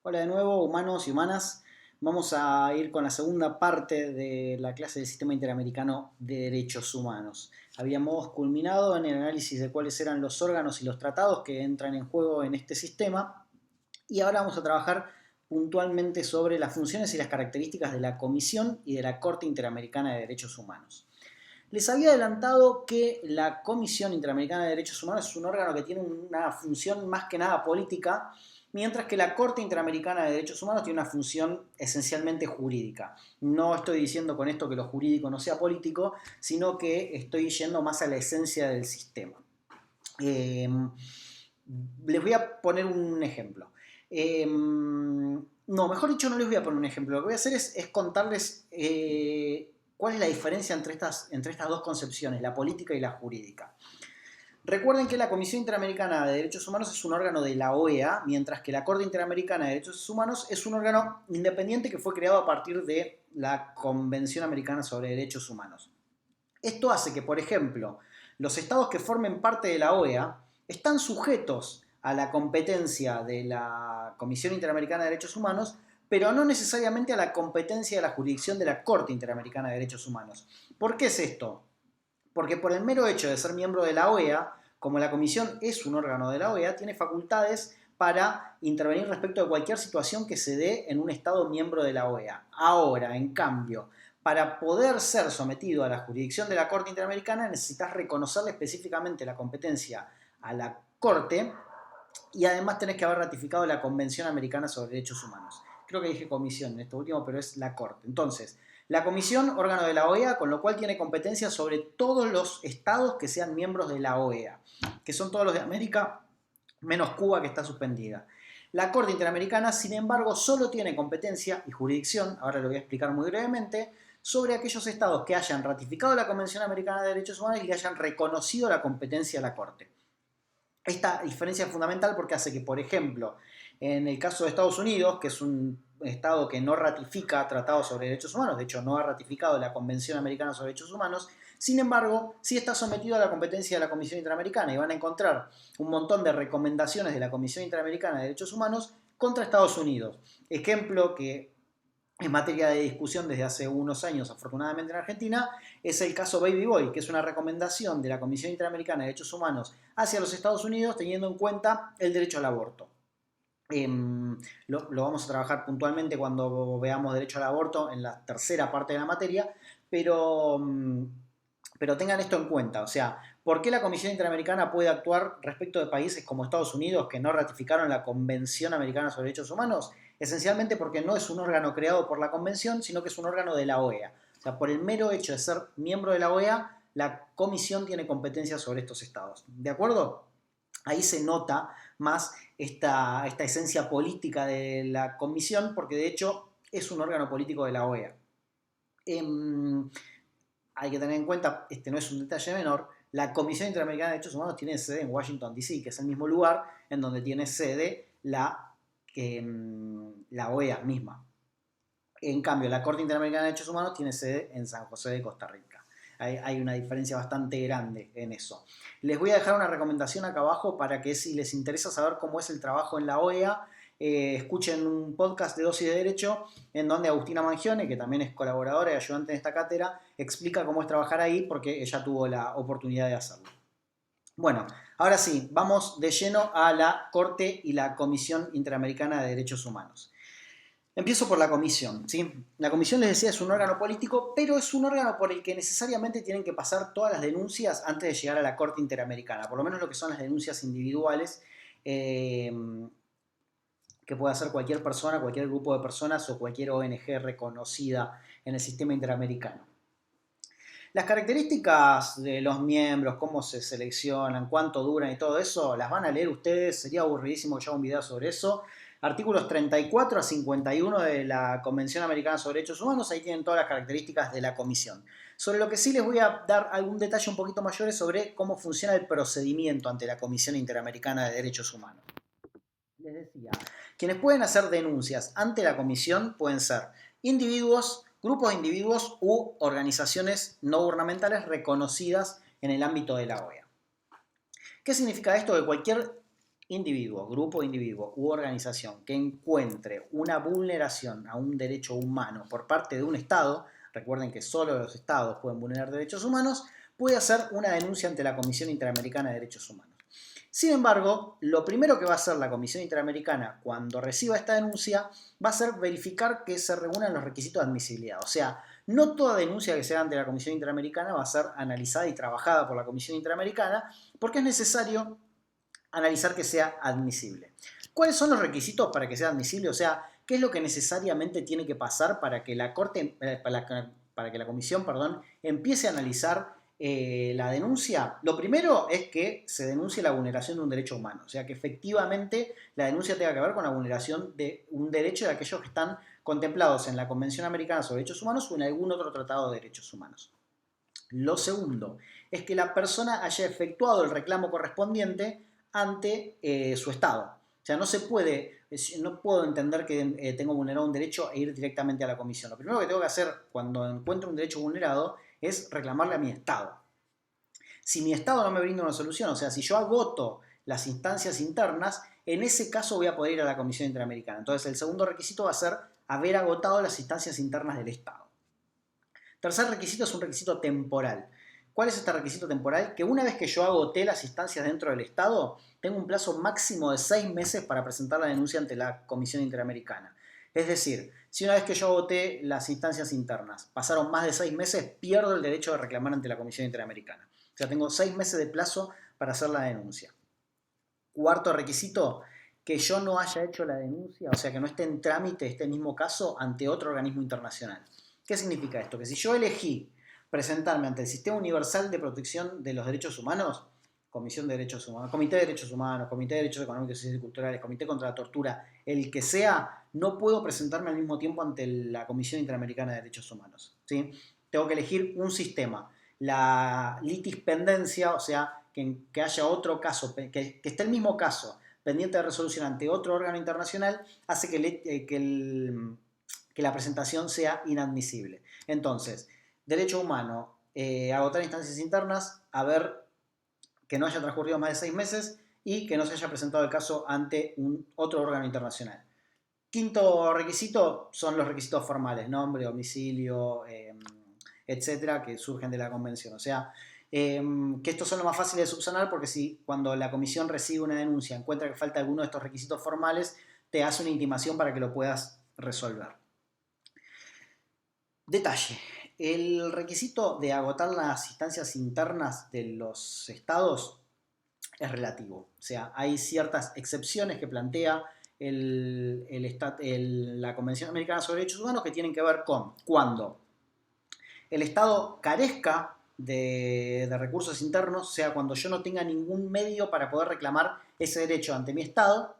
Hola de nuevo, humanos y humanas. Vamos a ir con la segunda parte de la clase del Sistema Interamericano de Derechos Humanos. Habíamos culminado en el análisis de cuáles eran los órganos y los tratados que entran en juego en este sistema y ahora vamos a trabajar puntualmente sobre las funciones y las características de la Comisión y de la Corte Interamericana de Derechos Humanos. Les había adelantado que la Comisión Interamericana de Derechos Humanos es un órgano que tiene una función más que nada política, mientras que la Corte Interamericana de Derechos Humanos tiene una función esencialmente jurídica. No estoy diciendo con esto que lo jurídico no sea político, sino que estoy yendo más a la esencia del sistema. Les voy a poner un ejemplo. No, mejor dicho, no les voy a poner un ejemplo. Lo que voy a hacer es contarles cuál es la diferencia entre estas dos concepciones, la política y la jurídica. Recuerden que la Comisión Interamericana de Derechos Humanos es un órgano de la OEA, mientras que la Corte Interamericana de Derechos Humanos es un órgano independiente que fue creado a partir de la Convención Americana sobre Derechos Humanos. Esto hace que, por ejemplo, los estados que formen parte de la OEA están sujetos a la competencia de la Comisión Interamericana de Derechos Humanos, pero no necesariamente a la competencia de la jurisdicción de la Corte Interamericana de Derechos Humanos. ¿Por qué es esto? Porque por el mero hecho de ser miembro de la OEA, como la Comisión es un órgano de la OEA, tiene facultades para intervenir respecto de cualquier situación que se dé en un Estado miembro de la OEA. Ahora, en cambio, para poder ser sometido a la jurisdicción de la Corte Interamericana necesitas reconocerle específicamente la competencia a la Corte y además tenés que haber ratificado la Convención Americana sobre Derechos Humanos. Creo que dije comisión en esto último, pero es la Corte. Entonces, la Comisión, órgano de la OEA, con lo cual tiene competencia sobre todos los estados que sean miembros de la OEA, que son todos los de América, menos Cuba que está suspendida. La Corte Interamericana, sin embargo, solo tiene competencia y jurisdicción, ahora lo voy a explicar muy brevemente, sobre aquellos estados que hayan ratificado la Convención Americana de Derechos Humanos y que hayan reconocido la competencia de la Corte. Esta diferencia es fundamental porque hace que, por ejemplo, en el caso de Estados Unidos, que es un Estado que no ratifica tratados sobre derechos humanos, de hecho no ha ratificado la Convención Americana sobre Derechos Humanos, sin embargo, sí está sometido a la competencia de la Comisión Interamericana y van a encontrar un montón de recomendaciones de la Comisión Interamericana de Derechos Humanos contra Estados Unidos. Ejemplo que en materia de discusión desde hace unos años, afortunadamente en Argentina, es el caso Baby Boy, que es una recomendación de la Comisión Interamericana de Derechos Humanos hacia los Estados Unidos teniendo en cuenta el derecho al aborto. Lo vamos a trabajar puntualmente cuando veamos derecho al aborto en la tercera parte de la materia, pero, pero tengan esto en cuenta, o sea, ¿por qué la Comisión Interamericana puede actuar respecto de países como Estados Unidos que no ratificaron la Convención Americana sobre Derechos Humanos? Esencialmente porque no es un órgano creado por la Convención, sino que es un órgano de la OEA. O sea, por el mero hecho de ser miembro de la OEA, la Comisión tiene competencia sobre estos estados. ¿De acuerdo? Ahí se nota más esta esencia política de la Comisión, porque de hecho es un órgano político de la OEA. Hay que tener en cuenta, este no es un detalle menor, la Comisión Interamericana de Derechos Humanos tiene sede en Washington, D.C., que es el mismo lugar en donde tiene sede la OEA misma. En cambio, la Corte Interamericana de Derechos Humanos tiene sede en San José de Costa Rica. Hay una diferencia bastante grande en eso. Les voy a dejar una recomendación acá abajo para que si les interesa saber cómo es el trabajo en la OEA, escuchen un podcast de Dosis de Derecho en donde Agustina Mangione, que también es colaboradora y ayudante en esta cátedra, explica cómo es trabajar ahí porque ella tuvo la oportunidad de hacerlo. Bueno, ahora sí, vamos de lleno a la Corte y la Comisión Interamericana de Derechos Humanos. Empiezo por la comisión, ¿sí? La comisión, les decía, es un órgano político, pero es un órgano por el que necesariamente tienen que pasar todas las denuncias antes de llegar a la Corte Interamericana, por lo menos lo que son las denuncias individuales que puede hacer cualquier persona, cualquier grupo de personas o cualquier ONG reconocida en el sistema interamericano. Las características de los miembros, cómo se seleccionan, cuánto duran y todo eso, las van a leer ustedes, sería aburridísimo que yo haga un video sobre eso. Artículos 34 a 51 de la Convención Americana sobre Derechos Humanos, ahí tienen todas las características de la comisión. Sobre lo que sí les voy a dar algún detalle un poquito mayor es sobre cómo funciona el procedimiento ante la Comisión Interamericana de Derechos Humanos. Les decía, quienes pueden hacer denuncias ante la comisión pueden ser individuos, grupos de individuos u organizaciones no gubernamentales reconocidas en el ámbito de la OEA. ¿Qué significa esto? Que cualquier individuo, grupo de individuos u organización que encuentre una vulneración a un derecho humano por parte de un Estado, recuerden que solo los Estados pueden vulnerar derechos humanos, puede hacer una denuncia ante la Comisión Interamericana de Derechos Humanos. Sin embargo, lo primero que va a hacer la Comisión Interamericana cuando reciba esta denuncia va a ser verificar que se reúnan los requisitos de admisibilidad. O sea, no toda denuncia que se haga ante la Comisión Interamericana va a ser analizada y trabajada por la Comisión Interamericana porque es necesario analizar que sea admisible. ¿Cuáles son los requisitos para que sea admisible? O sea, ¿qué es lo que necesariamente tiene que pasar para que la Comisión, empiece a analizar la denuncia? Lo primero es que se denuncie la vulneración de un derecho humano, o sea, que efectivamente la denuncia tenga que ver con la vulneración de un derecho de aquellos que están contemplados en la Convención Americana sobre Derechos Humanos o en algún otro tratado de derechos humanos. Lo segundo es que la persona haya efectuado el reclamo correspondiente ante su Estado. O sea, no puedo entender que tengo vulnerado un derecho e ir directamente a la comisión. Lo primero que tengo que hacer cuando encuentro un derecho vulnerado es reclamarle a mi Estado. Si mi Estado no me brinda una solución, o sea, si yo agoto las instancias internas, en ese caso voy a poder ir a la Comisión Interamericana. Entonces, el segundo requisito va a ser haber agotado las instancias internas del Estado. Tercer requisito es un requisito temporal. ¿Cuál es este requisito temporal? Que una vez que yo agoté las instancias dentro del Estado, tengo un plazo máximo de 6 meses para presentar la denuncia ante la Comisión Interamericana. Es decir, si una vez que yo agoté las instancias internas pasaron más de 6 meses, pierdo el derecho de reclamar ante la Comisión Interamericana. O sea, tengo 6 meses de plazo para hacer la denuncia. Cuarto requisito, que yo no haya hecho la denuncia, o sea, que no esté en trámite este mismo caso ante otro organismo internacional. ¿Qué significa esto? Que si yo elegí presentarme ante el Sistema Universal de Protección de los Derechos Humanos, Comisión de Derechos Humanos, Comité de Derechos Humanos, Comité de Derechos Económicos, Sociales y Culturales, Comité contra la Tortura, el que sea, no puedo presentarme al mismo tiempo ante la Comisión Interamericana de Derechos Humanos, ¿sí? Tengo que elegir un sistema. La litispendencia, o sea, que haya otro caso, que esté el mismo caso pendiente de resolución ante otro órgano internacional, hace que la presentación sea inadmisible. Entonces, derecho humano, agotar instancias internas, a ver que no haya transcurrido más de 6 meses y que no se haya presentado el caso ante otro órgano internacional. Quinto requisito son los requisitos formales, nombre, domicilio, etcétera, que surgen de la convención. O sea, que estos son los más fáciles de subsanar porque si cuando la comisión recibe una denuncia encuentra que falta alguno de estos requisitos formales, te hace una intimación para que lo puedas resolver. Detalle. El requisito de agotar las instancias internas de los estados es relativo. O sea, hay ciertas excepciones que plantea la Convención Americana sobre Derechos Humanos que tienen que ver con cuando el Estado carezca de recursos internos, o sea, cuando yo no tenga ningún medio para poder reclamar ese derecho ante mi Estado,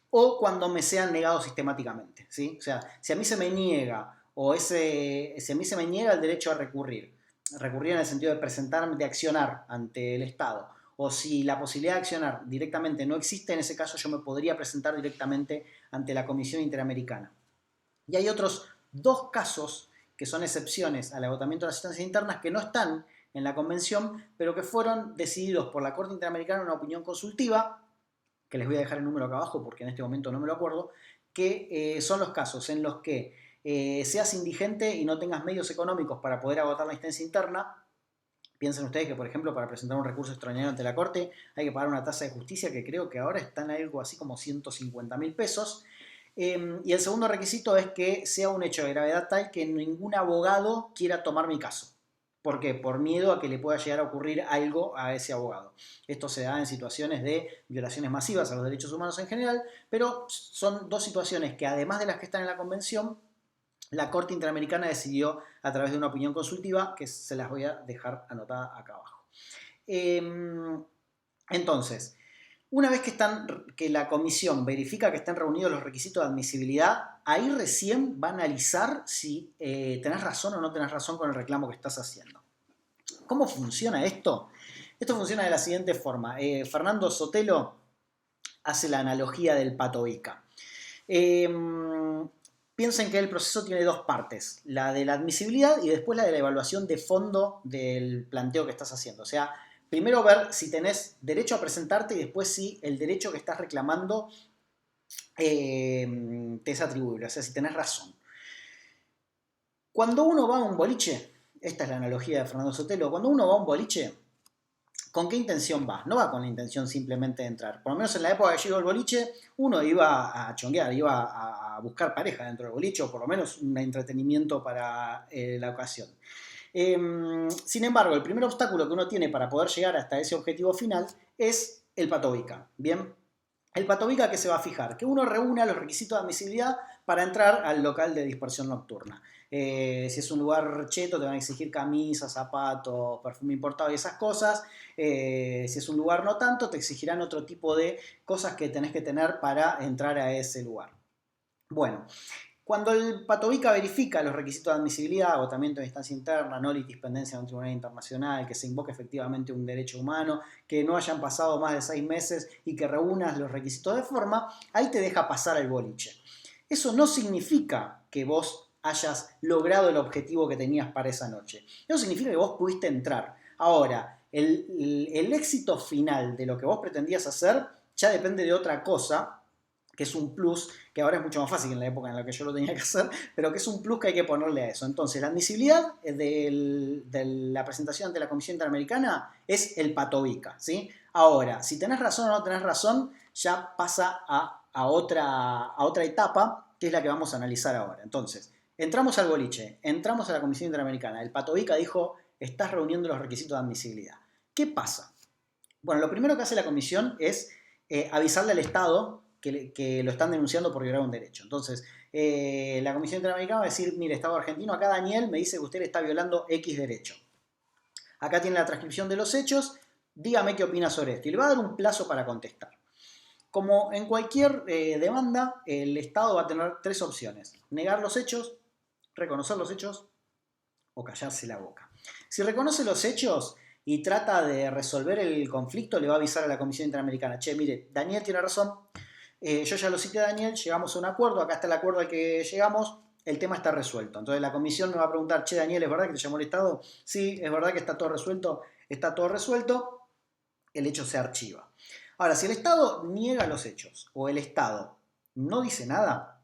o cuando me sean negados sistemáticamente, ¿sí? O sea, si a mí se me niega si a mí se me niega el derecho a recurrir en el sentido de presentarme, de accionar ante el Estado, o si la posibilidad de accionar directamente no existe, en ese caso yo me podría presentar directamente ante la Comisión Interamericana. Y hay otros dos casos que son excepciones al agotamiento de las instancias internas que no están en la convención, pero que fueron decididos por la Corte Interamericana en una opinión consultiva, que les voy a dejar el número acá abajo porque en este momento no me lo acuerdo, que son los casos en los que seas indigente y no tengas medios económicos para poder agotar la instancia interna. Piensen ustedes que, por ejemplo, para presentar un recurso extraordinario ante la Corte hay que pagar una tasa de justicia que creo que ahora está en algo así como 150.000 pesos. Y el segundo requisito es que sea un hecho de gravedad tal que ningún abogado quiera tomar mi caso. ¿Por qué? Por miedo a que le pueda llegar a ocurrir algo a ese abogado. Esto se da en situaciones de violaciones masivas a los derechos humanos en general, pero son dos situaciones que además de las que están en la Convención, la Corte Interamericana decidió a través de una opinión consultiva que se las voy a dejar anotada acá abajo. Entonces, una vez que la comisión verifica que están reunidos los requisitos de admisibilidad, ahí recién va a analizar si tenés razón o no tenés razón con el reclamo que estás haciendo. ¿Cómo funciona esto? Esto funciona de la siguiente forma. Fernando Sotelo hace la analogía del Pato Ica. Piensen que el proceso tiene dos partes, la de la admisibilidad y después la de la evaluación de fondo del planteo que estás haciendo. O sea, primero ver si tenés derecho a presentarte y después si el derecho que estás reclamando te es atribuible, o sea, si tenés razón. Cuando uno va a un boliche, esta es la analogía de Fernando Sotelo, cuando uno va a un boliche, ¿con qué intención va? No va con la intención simplemente de entrar. Por lo menos en la época que llegó el boliche, uno iba a chonguear, iba a buscar pareja dentro del boliche, o por lo menos un entretenimiento para la ocasión. Sin embargo, el primer obstáculo que uno tiene para poder llegar hasta ese objetivo final es el patobica. Bien, el patobica, ¿qué se va a fijar? Que uno reúna los requisitos de admisibilidad para entrar al local de dispersión nocturna. Si es un lugar cheto, te van a exigir camisas, zapatos, perfume importado y esas cosas. Si es un lugar no tanto, te exigirán otro tipo de cosas que tenés que tener para entrar a ese lugar. Bueno, cuando el patobica verifica los requisitos de admisibilidad, agotamiento de instancia interna, no litispendencia en un tribunal internacional, que se invoque efectivamente un derecho humano, que no hayan pasado más de 6 meses y que reúnas los requisitos de forma, ahí te deja pasar al boliche. Eso no significa que vos hayas logrado el objetivo que tenías para esa noche. Eso significa que vos pudiste entrar. Ahora, el éxito final de lo que vos pretendías hacer ya depende de otra cosa, que es un plus, que ahora es mucho más fácil que en la época en la que yo lo tenía que hacer, pero que es un plus que hay que ponerle a eso. Entonces, la admisibilidad de la presentación ante la Comisión Interamericana es el patobica, ¿sí? Ahora, si tenés razón o no tenés razón, ya pasa a otra etapa, que es la que vamos a analizar ahora. Entonces, entramos al boliche, entramos a la Comisión Interamericana, el patobica dijo, estás reuniendo los requisitos de admisibilidad. ¿Qué pasa? Bueno, lo primero que hace la comisión es avisarle al Estado que lo están denunciando por violar un derecho. Entonces, la Comisión Interamericana va a decir, mire, Estado argentino, acá Daniel me dice que usted le está violando X derecho. Acá tiene la transcripción de los hechos, dígame qué opina sobre esto. Y le va a dar un plazo para contestar. Como en cualquier demanda, el Estado va a tener 3 opciones. Negar los hechos, reconocer los hechos o callarse la boca. Si reconoce los hechos y trata de resolver el conflicto, le va a avisar a la Comisión Interamericana, che, mire, Daniel tiene razón, yo ya lo cité a Daniel, llegamos a un acuerdo, acá está el acuerdo al que llegamos, el tema está resuelto. Entonces la comisión me va a preguntar, che, Daniel, ¿es verdad que te llamó el Estado? Sí, es verdad que está todo resuelto, el hecho se archiva. Ahora, si el Estado niega los hechos o el Estado no dice nada,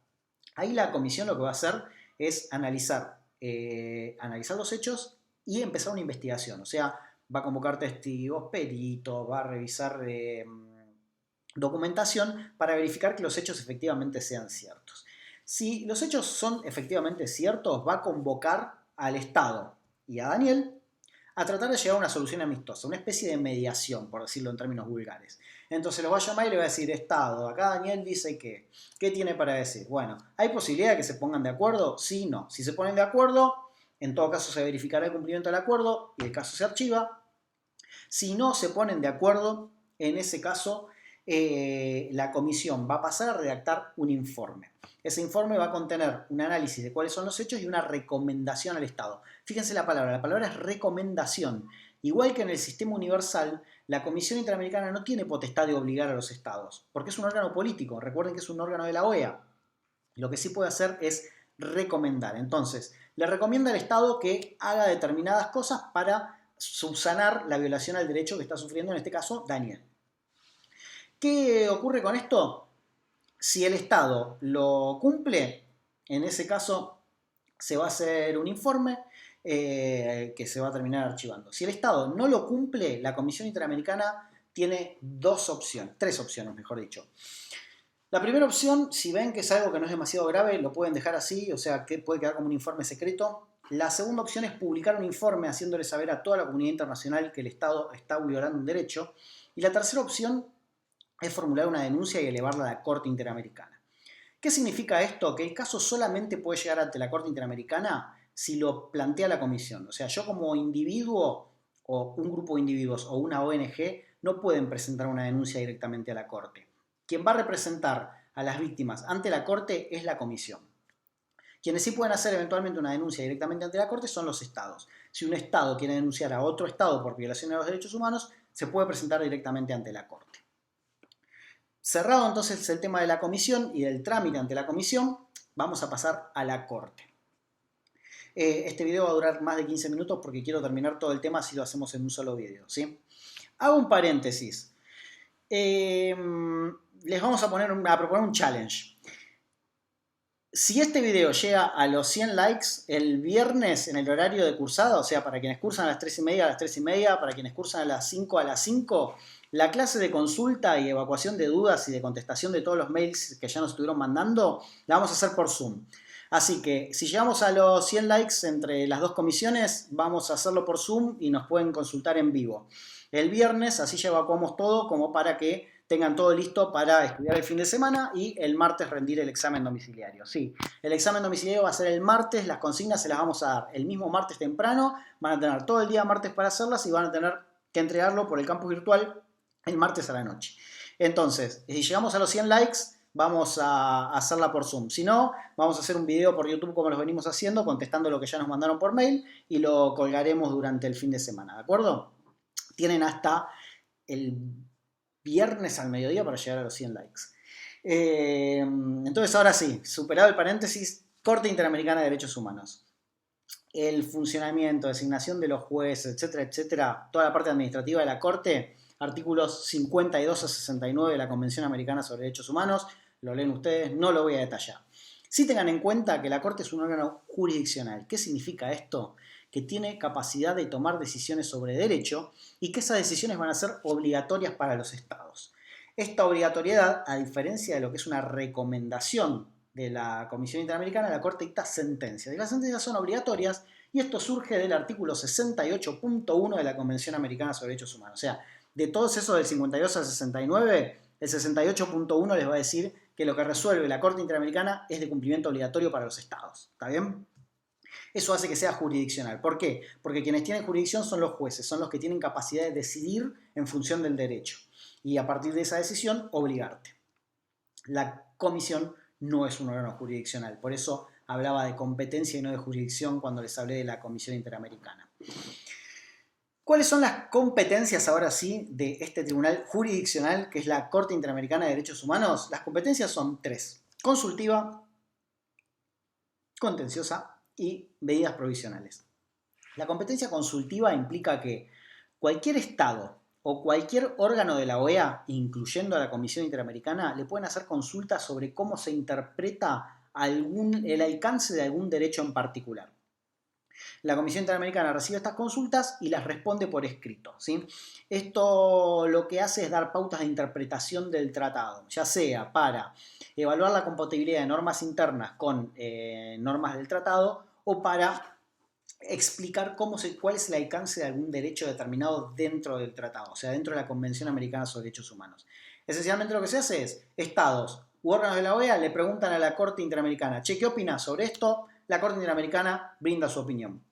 ahí la comisión lo que va a hacer es analizar los hechos y empezar una investigación. O sea, va a convocar testigos, peritos, va a revisar documentación para verificar que los hechos efectivamente sean ciertos. Si los hechos son efectivamente ciertos, va a convocar al Estado y a Daniel a tratar de llegar a una solución amistosa, una especie de mediación, por decirlo en términos vulgares. Entonces los va a llamar y le va a decir, Estado, acá Daniel dice que, ¿qué tiene para decir? Bueno, ¿hay posibilidad de que se pongan de acuerdo? Sí, no. Si se ponen de acuerdo, en todo caso se verificará el cumplimiento del acuerdo y el caso se archiva. Si no se ponen de acuerdo, en ese caso la comisión va a pasar a redactar un informe. Ese informe va a contener un análisis de cuáles son los hechos y una recomendación al Estado. Fíjense la palabra es recomendación. Igual que en el sistema universal, la Comisión Interamericana no tiene potestad de obligar a los Estados, porque es un órgano político. Recuerden que es un órgano de la OEA. Lo que sí puede hacer es recomendar. Entonces, le recomienda al Estado que haga determinadas cosas para subsanar la violación al derecho que está sufriendo, en este caso, Daniel. ¿Qué ocurre con esto? Si el Estado lo cumple, en ese caso se va a hacer un informe que se va a terminar archivando. Si el Estado no lo cumple, la Comisión Interamericana tiene 3 opciones, mejor dicho. La primera opción, si ven que es algo que no es demasiado grave, lo pueden dejar así, o sea, que puede quedar como un informe secreto. La segunda opción es publicar un informe haciéndole saber a toda la comunidad internacional que el Estado está violando un derecho. Y la tercera opción es formular una denuncia y elevarla a la Corte Interamericana. ¿Qué significa esto? Que el caso solamente puede llegar ante la Corte Interamericana si lo plantea la Comisión. O sea, yo como individuo o un grupo de individuos o una ONG no pueden presentar una denuncia directamente a la Corte. Quien va a representar a las víctimas ante la Corte es la Comisión. Quienes sí pueden hacer eventualmente una denuncia directamente ante la Corte son los Estados. Si un Estado quiere denunciar a otro Estado por violación de los derechos humanos, se puede presentar directamente ante la Corte. Cerrado entonces el tema de la comisión y del trámite ante la comisión, vamos a pasar a la Corte. Este video va a durar más de 15 minutos porque quiero terminar todo el tema si lo hacemos en un solo video, ¿sí? Hago un paréntesis. Les vamos a proponer un challenge. Si este video llega a los 100 likes el viernes en el horario de cursada, o sea, para quienes cursan a las 3:30 a las 3:30, para quienes cursan a las 5 a las 5, la clase de consulta y evacuación de dudas y de contestación de todos los mails que ya nos estuvieron mandando, la vamos a hacer por Zoom. Así que si llegamos a los 100 likes entre las dos comisiones, vamos a hacerlo por Zoom y nos pueden consultar en vivo. El viernes, así ya evacuamos todo como para que tengan todo listo para estudiar el fin de semana y el martes rendir el examen domiciliario. Sí, el examen domiciliario va a ser el martes, las consignas se las vamos a dar el mismo martes temprano, van a tener todo el día martes para hacerlas y van a tener que entregarlo por el campus virtual el martes a la noche. Entonces, si llegamos a los 100 likes, vamos a hacerla por Zoom. Si no, vamos a hacer un video por YouTube como los venimos haciendo, contestando lo que ya nos mandaron por mail y lo colgaremos durante el fin de semana, ¿de acuerdo? Tienen hasta el viernes al mediodía para llegar a los 100 likes. Entonces, ahora sí, superado el paréntesis, Corte Interamericana de Derechos Humanos. El funcionamiento, designación de los jueces, etcétera, etcétera, toda la parte administrativa de la Corte, artículos 52 a 69 de la Convención Americana sobre Derechos Humanos, lo leen ustedes, no lo voy a detallar. Sí tengan en cuenta que la Corte es un órgano jurisdiccional. ¿Qué significa esto? Que tiene capacidad de tomar decisiones sobre derecho y que esas decisiones van a ser obligatorias para los estados. Esta obligatoriedad, a diferencia de lo que es una recomendación de la Comisión Interamericana, la Corte dicta sentencias. Y las sentencias son obligatorias y esto surge del artículo 68.1 de la Convención Americana sobre Derechos Humanos. O sea, de todos esos del 52 al 69, el 68.1 les va a decir que lo que resuelve la Corte Interamericana es de cumplimiento obligatorio para los estados. ¿Está bien? Eso hace que sea jurisdiccional. ¿Por qué? Porque quienes tienen jurisdicción son los jueces, son los que tienen capacidad de decidir en función del derecho. Y a partir de esa decisión, obligarte. La comisión no es un órgano jurisdiccional. Por eso hablaba de competencia y no de jurisdicción cuando les hablé de la Comisión Interamericana. ¿Cuáles son las competencias ahora sí de este tribunal jurisdiccional que es la Corte Interamericana de Derechos Humanos? Las competencias son 3. Consultiva, contenciosa y medidas provisionales. La competencia consultiva implica que cualquier estado o cualquier órgano de la OEA, incluyendo a la Comisión Interamericana, le pueden hacer consultas sobre cómo se interpreta el alcance de algún derecho en particular. La Comisión Interamericana recibe estas consultas y las responde por escrito, ¿sí? Esto lo que hace es dar pautas de interpretación del tratado, ya sea para evaluar la compatibilidad de normas internas con normas del tratado o para explicar cuál es el alcance de algún derecho determinado dentro del tratado, o sea, dentro de la Convención Americana sobre Derechos Humanos. Esencialmente lo que se hace es, estados u órganos de la OEA le preguntan a la Corte Interamericana, che, ¿qué opinas sobre esto? La Corte Interamericana brinda su opinión.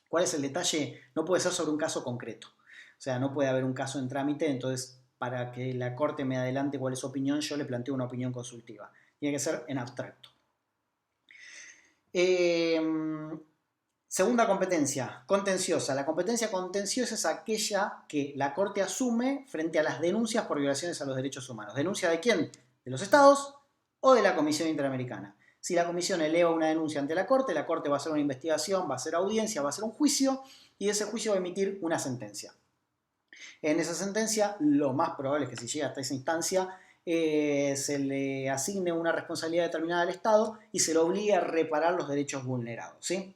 ¿Cuál es el detalle? No puede ser sobre un caso concreto. O sea, no puede haber un caso en trámite, entonces para que la Corte me adelante cuál es su opinión, yo le planteo una opinión consultiva. Tiene que ser en abstracto. Segunda competencia, contenciosa. La competencia contenciosa es aquella que la Corte asume frente a las denuncias por violaciones a los derechos humanos. ¿Denuncia de quién? ¿De los estados o de la Comisión Interamericana? Si la Comisión eleva una denuncia ante la Corte va a hacer una investigación, va a hacer audiencia, va a hacer un juicio y de ese juicio va a emitir una sentencia. En esa sentencia, lo más probable es que si llega hasta esa instancia, se le asigne una responsabilidad determinada al Estado y se le obligue a reparar los derechos vulnerados, ¿sí?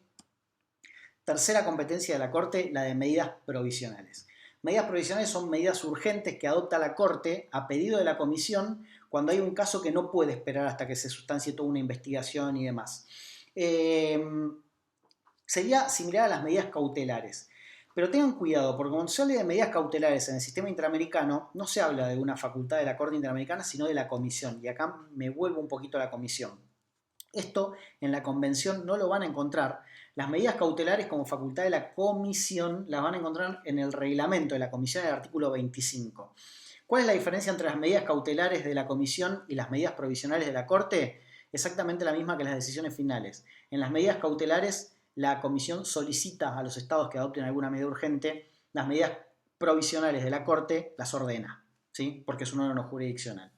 Tercera competencia de la Corte, la de medidas provisionales. Medidas provisionales son medidas urgentes que adopta la Corte a pedido de la Comisión cuando hay un caso que no puede esperar hasta que se sustancie toda una investigación y demás. Sería similar a las medidas cautelares. Pero tengan cuidado, porque cuando se habla de medidas cautelares en el sistema interamericano, no se habla de una facultad de la Corte Interamericana, sino de la Comisión. Y acá me vuelvo un poquito a la Comisión. Esto en la Convención no lo van a encontrar. Las medidas cautelares como facultad de la Comisión las van a encontrar en el reglamento de la Comisión, en el artículo 25. ¿Cuál es la diferencia entre las medidas cautelares de la Comisión y las medidas provisionales de la Corte? Exactamente la misma que las decisiones finales. En las medidas cautelares, la Comisión solicita a los estados que adopten alguna medida urgente. Las medidas provisionales de la Corte las ordena, ¿sí? Porque es un órgano jurisdiccional.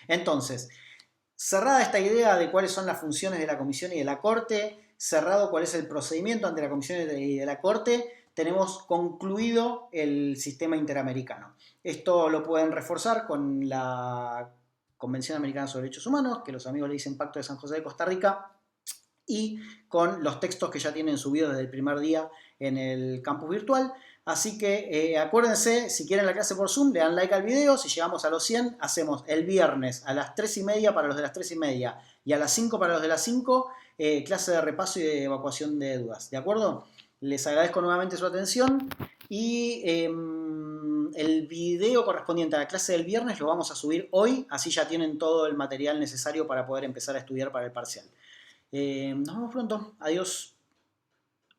Entonces, cerrada esta idea de cuáles son las funciones de la Comisión y de la Corte, cerrado cuál es el procedimiento ante la Comisión y de la Corte, tenemos concluido el sistema interamericano. Esto lo pueden reforzar con la Convención Americana sobre Derechos Humanos, que los amigos le dicen Pacto de San José de Costa Rica, y con los textos que ya tienen subidos desde el primer día en el campus virtual. Así que acuérdense, si quieren la clase por Zoom, le dan like al video. Si llegamos a los 100, hacemos el viernes a las 3:30 para los de las 3:30 y a las 5 para los de las 5, clase de repaso y de evacuación de dudas. ¿De acuerdo? Les agradezco nuevamente su atención y el video correspondiente a la clase del viernes lo vamos a subir hoy, así ya tienen todo el material necesario para poder empezar a estudiar para el parcial. Nos vemos pronto. Adiós.